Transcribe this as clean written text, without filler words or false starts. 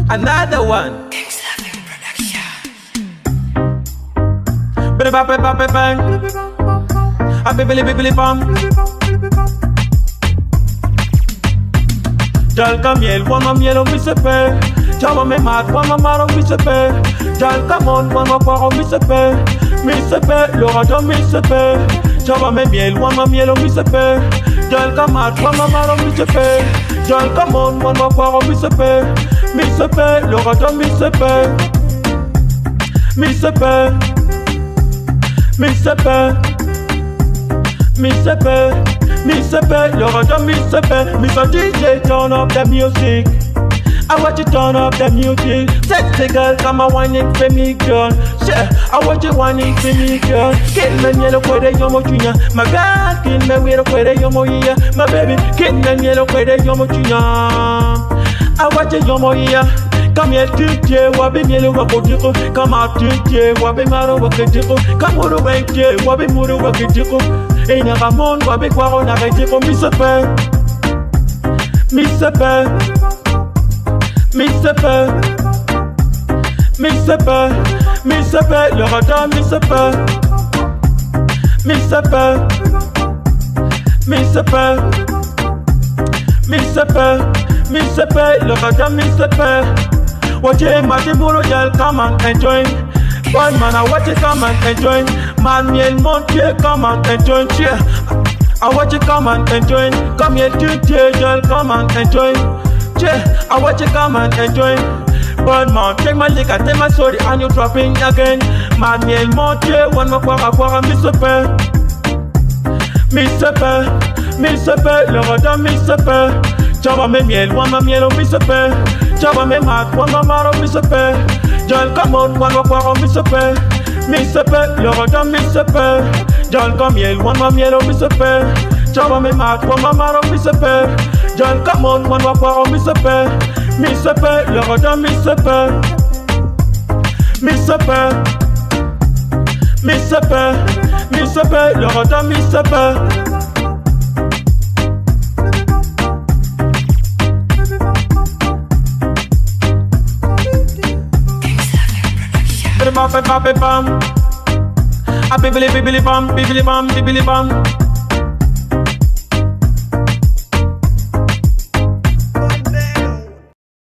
Another one. Bang. A bibili bam. Jalka miel, wama miel on mi sepe. Java me mat, wama maro mi sepe. Jalka mon, wama kwaro mi sepe. Mi sepe, lorado mi sepe. Java me miel, wama miel on mi sepe. Jalka mat, wama maro mi sepe. Jalka mon, wama kwaro mi sepe. Mi sepe, lorado mi sepe. Mi sepe. Mi sepe. Mi sepe. Mi sepe, lorado mi sepe. Mr. DJ, turn up the music. I want you turn up the music. Sexy girl, come on whining for me, girl. Yeah, I want you whining for me, girl. Kill me, yellow quede, yomo junior. My God, kill me, we're quede, yomo yeah. My baby, kill me, yellow quede, yomo junior. I want you, yomo yeah. Come here, DJ, wabi mielo wakotiko. Come out, DJ, wabi maro wakotiko. Come on, DJ, wabi muro wakotiko. Ina ramon, wabi kwaro na retiko. Mi sepe. Mi sepe. Mi sepe. Mi sepe. Mi sepe. Le radar, mi sepe. Mi sepe. Mi sepe. Mi sepe. Mi sepe. Le radar, mi sepe. Watch it, Mati Buro, y'all come and enjoy. One man, I watch it, come and enjoy. Man, me and Monty, come and enjoy. Yeah, I watch it, come and enjoy. Come here, DJ, y'all come and enjoy. Yeah, I watch it, come and enjoy. But man, take my lick, I take my sorry, and you dropping again. Man, me and Monty, one more quara, mi sepe. Mi sepe, mi sepe, le radar, mi sepe. Java me miel, wama miel, mi sepe. Java me mat, wama maro, mi sepe. Jal kamon, wama kwaro, mi sepe. Mi sepe, le radar, mi sepe. Jal kamiel, wama miel, mi sepe. Java me mat, wama maro, mi sepe. Jal kamon, wama kwaro, mi sepe. Mi sepe, le radar, mi sepe. Mi sepe. Mi sepe. Mi sepe, le radar, mi sepe. Bam, bam, bam, bam. A bibili bam, bibili bam, bibili bam.